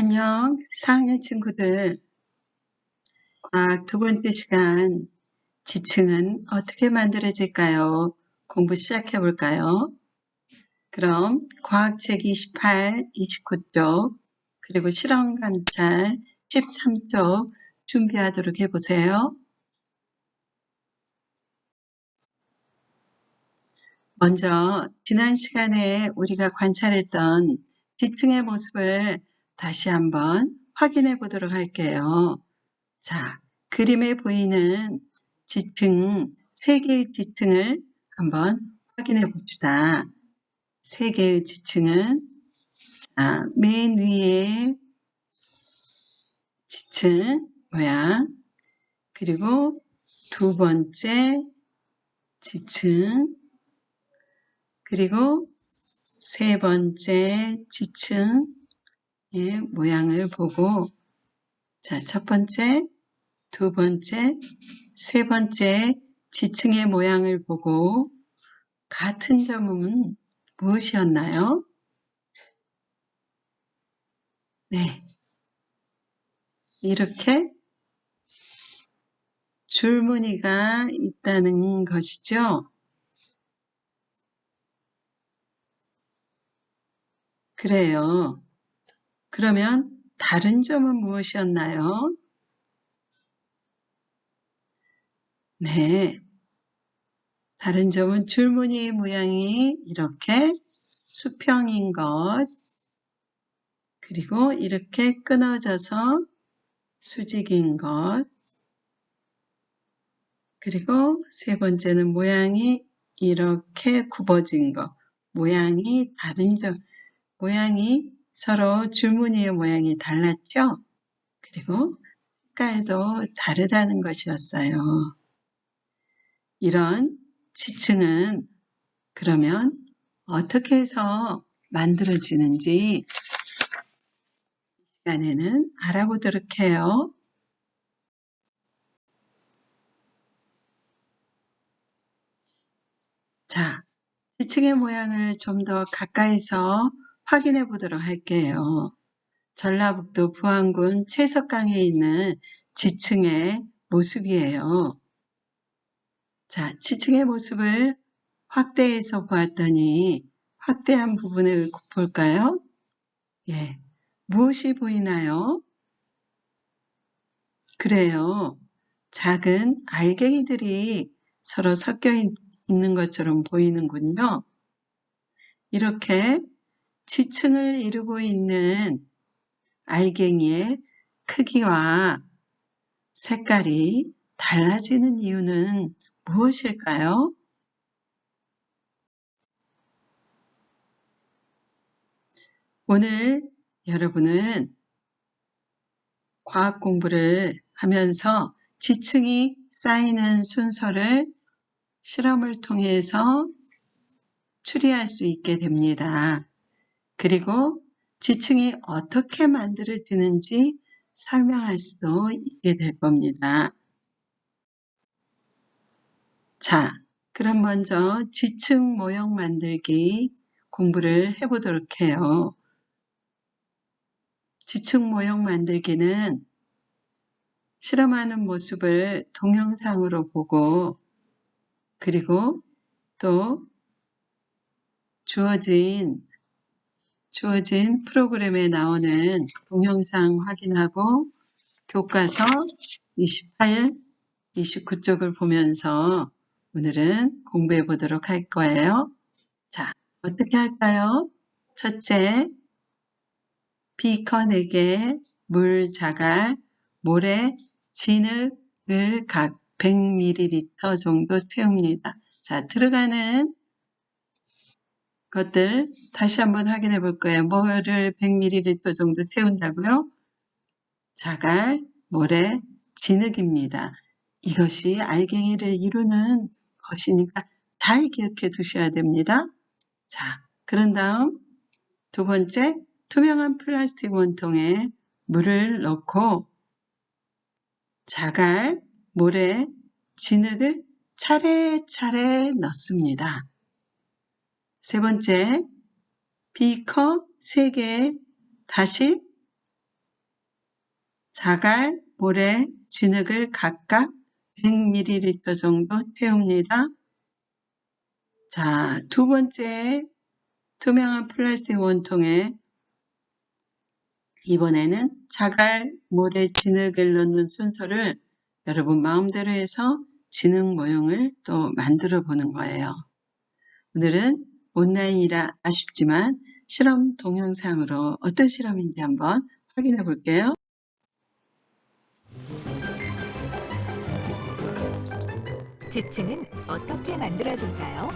안녕, 4학년 친구들. 과학 두 번째 시간, 지층은 어떻게 만들어질까요? 공부 시작해 볼까요? 그럼 과학책 28, 29쪽, 그리고 실험 감찰 13쪽 준비하도록 해보세요. 먼저 지난 시간에 우리가 관찰했던 지층의 모습을 다시 한번 확인해 보도록 할게요. 자, 그림에 보이는 지층, 세 개의 지층을 한번 확인해 봅시다. 세 개의 지층은 맨 위에 지층 모양, 그리고 두 번째 지층, 그리고 세 번째 지층의 모양을 보고, 자, 첫 번째, 두 번째, 세 번째 지층의 모양을 보고 같은 점은 무엇이었나요? 네, 이렇게 줄무늬가 있다는 것이죠. 그래요. 그러면 다른 점은 무엇이었나요? 네, 다른 점은 줄무늬 모양이 이렇게 수평인 것, 그리고 이렇게 끊어져서 수직인 것, 그리고 세 번째는 모양이 이렇게 굽어진 것, 모양이 다른 점, 모양이 서로 줄무늬의 모양이 달랐죠? 그리고 색깔도 다르다는 것이었어요. 이런 지층은 그러면 어떻게 해서 만들어지는지 이 시간에는 알아보도록 해요. 자, 지층의 모양을 좀 더 가까이서 확인해 보도록 할게요. 전라북도 부안군 채석강에 있는 지층의 모습이에요. 자, 지층의 모습을 확대해서 보았더니 확대한 부분을 볼까요? 예, 무엇이 보이나요? 그래요. 작은 알갱이들이 서로 섞여 있는 것처럼 보이는군요. 이렇게 지층을 이루고 있는 알갱이의 크기와 색깔이 달라지는 이유는 무엇일까요? 오늘 여러분은 과학 공부를 하면서 지층이 쌓이는 순서를 실험을 통해서 추리할 수 있게 됩니다. 그리고 지층이 어떻게 만들어지는지 설명할 수도 있게 될 겁니다. 자, 그럼 먼저 지층 모형 만들기 공부를 해보도록 해요. 지층 모형 만들기는 실험하는 모습을 동영상으로 보고 그리고 또 주어진 프로그램에 나오는 동영상 확인하고 교과서 28, 29쪽을 보면서 오늘은 공부해 보도록 할 거예요. 자, 어떻게 할까요? 첫째, 비커 4개, 물 자갈, 모래, 진흙을 각 100ml 정도 채웁니다. 자, 들어가는 것들 다시 한번 확인해 볼 거예요. 뭐를 100ml 정도 채운다고요? 자갈, 모래, 진흙입니다. 이것이 알갱이를 이루는 것이니까 잘 기억해 두셔야 됩니다. 자, 그런 다음 두 번째, 투명한 플라스틱 원통에 물을 넣고 자갈, 모래, 진흙을 차례차례 넣습니다. 세 번째, 비커 3개 다시 자갈, 모래, 진흙을 각각 100ml 정도 태웁니다. 자, 두 번째 투명한 플라스틱 원통에 이번에는 자갈, 모래, 진흙을 넣는 순서를 여러분 마음대로 해서 진흙 모형을 또 만들어 보는 거예요. 오늘은 온라인이라 아쉽지만 실험 동영상으로 어떤 실험인지 한번 확인해 볼게요. 지층은 어떻게 만들어질까요?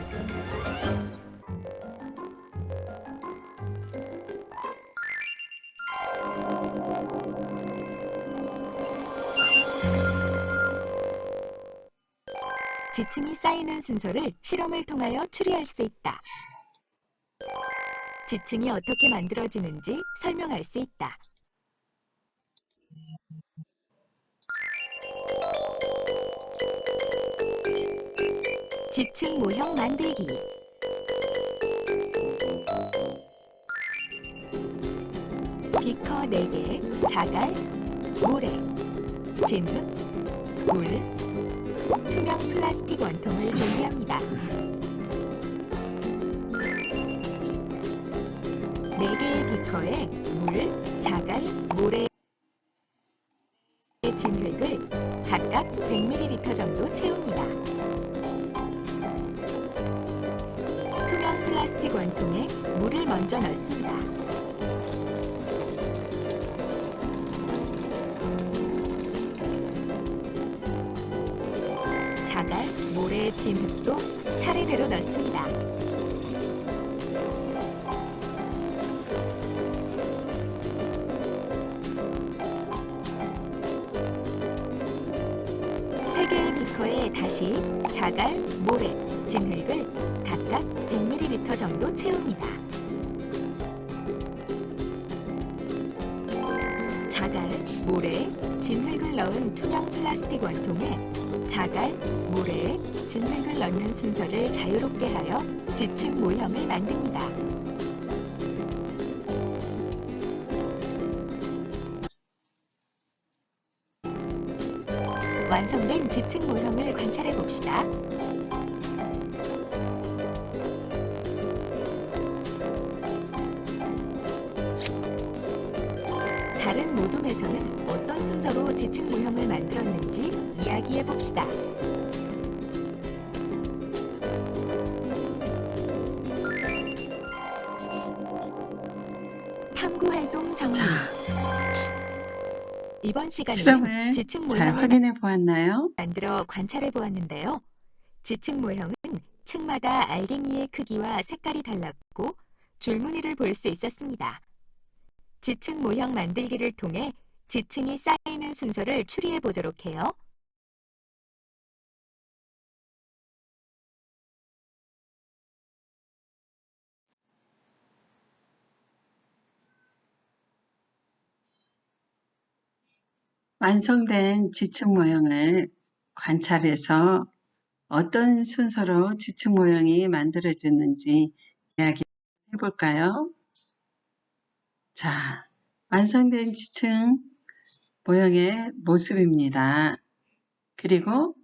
지층이 쌓이는 순서를 실험을 통하여 추리할 수 있다. 지층이 어떻게 만들어지는지 설명할 수 있다. 지층 모형 만들기. 비커 4개, 자갈, 모래, 진흙, 물, 투명 플라스틱 원통을 준비합니다. 4개의 비커에 물, 자갈, 모래, 진흙을 각각 100ml 정도 채웁니다. 투명 플라스틱 원통에 물을 먼저 넣습니다. 자갈, 모래, 진흙도 차례대로 넣습니다. 세 개의 비커에 다시 자갈, 모래, 진흙을 각각 100ml 정도 채웁니다. 자갈, 모래, 진흙을 넣은 투명 플라스틱 원통에 자갈, 모래, 진흙을 넣는 순서를 자유롭게 하여 지층 모형을 만듭니다. 완성된 지층 모형을 관찰해 봅시다. 다른 모둠에서는 어떤 순서로 지층 모형을 만들었는지 이야기해 봅시다. 탐구활동 정리. 자, 이번 시간에는 실험을 지층 잘 모형을 확인해 보았나요? 만들어 관찰해 보았는데요. 지층 모형은 층마다 알갱이의 크기와 색깔이 달랐고 줄무늬를 볼 수 있었습니다. 지층 모형 만들기를 통해 지층이 쌓이는 순서를 추리해 보도록 해요. 완성된 지층 모형을 관찰해서 어떤 순서로 지층 모형이 만들어졌는지 이야기해 볼까요? 자, 완성된 지층 모형의 모습입니다. 그리고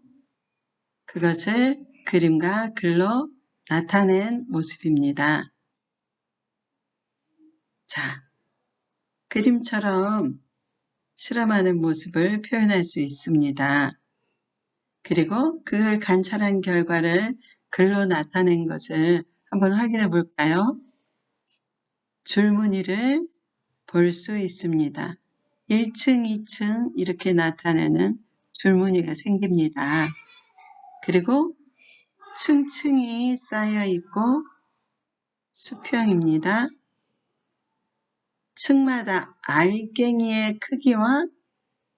그것을 그림과 글로 나타낸 모습입니다. 자, 그림처럼 실험하는 모습을 표현할 수 있습니다. 그리고 그걸 관찰한 결과를 글로 나타낸 것을 한번 확인해 볼까요? 줄무늬를 볼 수 있습니다. 1층, 2층 이렇게 나타내는 줄무늬가 생깁니다. 그리고 층층이 쌓여 있고 수평입니다. 층마다 알갱이의 크기와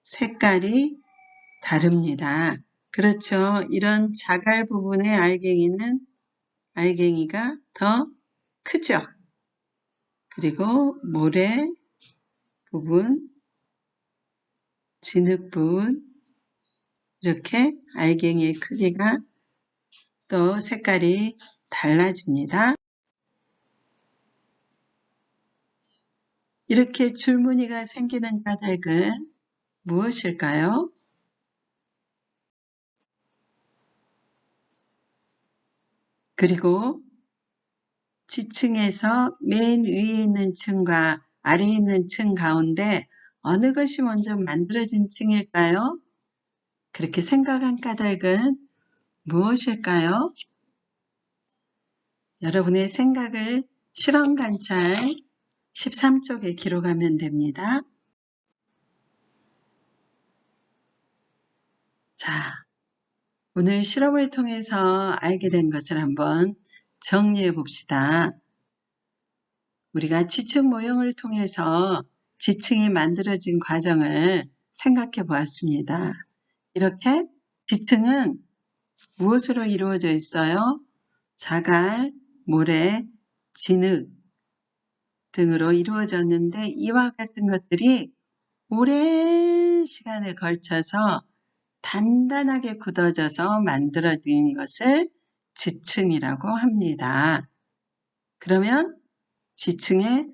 색깔이 다릅니다. 그렇죠. 이런 자갈 부분의 알갱이가 더 크죠. 그리고 모래 부분, 진흙 부분 이렇게 알갱이의 크기가 또 색깔이 달라집니다. 이렇게 줄무늬가 생기는 까닭은 무엇일까요? 그리고 지층에서 맨 위에 있는 층과 아래에 있는 층 가운데 어느 것이 먼저 만들어진 층일까요? 그렇게 생각한 까닭은 무엇일까요? 여러분의 생각을 실험 관찰 13쪽에 기록하면 됩니다. 자, 오늘 실험을 통해서 알게 된 것을 한번 정리해 봅시다. 우리가 지층 모형을 통해서 지층이 만들어진 과정을 생각해 보았습니다. 이렇게 지층은 무엇으로 이루어져 있어요? 자갈, 모래, 진흙 등으로 이루어졌는데 이와 같은 것들이 오랜 시간에 걸쳐서 단단하게 굳어져서 만들어진 것을 지층이라고 합니다. 그러면 지층의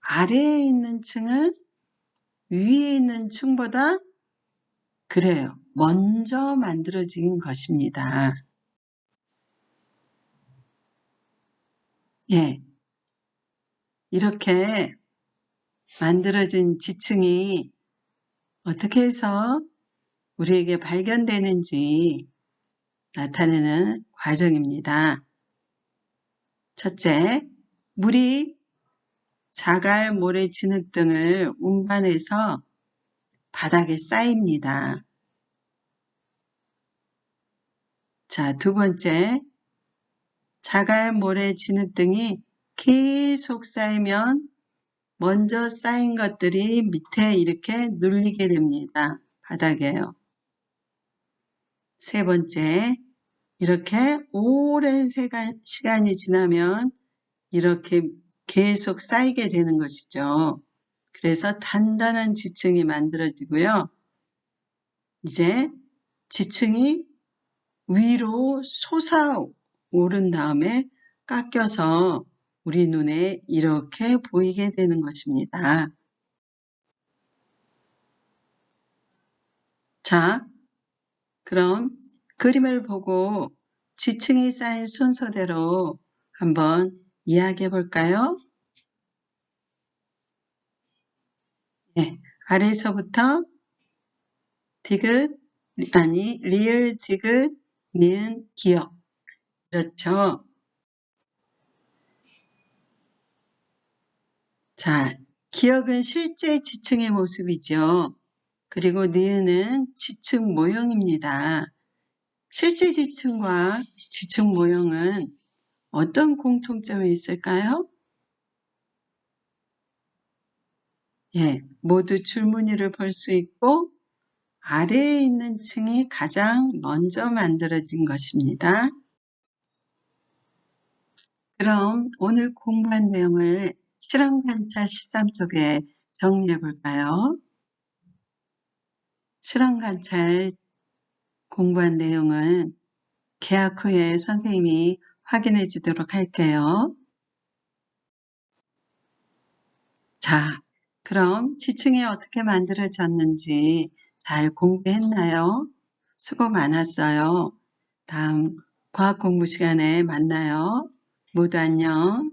아래에 있는 층은 위에 있는 층보다 그래요. 먼저 만들어진 것입니다. 예. 이렇게 만들어진 지층이 어떻게 해서 우리에게 발견되는지 나타내는 과정입니다. 첫째, 물이 자갈, 모래, 진흙 등을 운반해서 바닥에 쌓입니다. 자, 두 번째, 자갈, 모래, 진흙 등이 계속 쌓이면 먼저 쌓인 것들이 밑에 이렇게 눌리게 됩니다. 바닥에요. 세 번째, 이렇게 오랜 시간이 지나면 이렇게 계속 쌓이게 되는 것이죠. 그래서 단단한 지층이 만들어지고요. 이제 지층이 위로 솟아오른 다음에 깎여서 우리 눈에 이렇게 보이게 되는 것입니다. 자, 그럼 그림을 보고 지층이 쌓인 순서대로 한번 이야기해 볼까요? 네, 아래서부터 리을, 디귿, 니은, 기역. 그렇죠. 자, 기역은 실제 지층의 모습이죠. 그리고 니은은 지층 모형입니다. 실제 지층과 지층 모형은 어떤 공통점이 있을까요? 예, 모두 줄무늬를 볼 수 있고 아래에 있는 층이 가장 먼저 만들어진 것입니다. 그럼 오늘 공부한 내용을 실험 관찰 13쪽에 정리해 볼까요? 실험 관찰 공부한 내용은 개학 후에 선생님이 확인해 주도록 할게요. 자, 그럼 지층이 어떻게 만들어졌는지 잘 공부했나요? 수고 많았어요. 다음 과학 공부 시간에 만나요. 모두 안녕.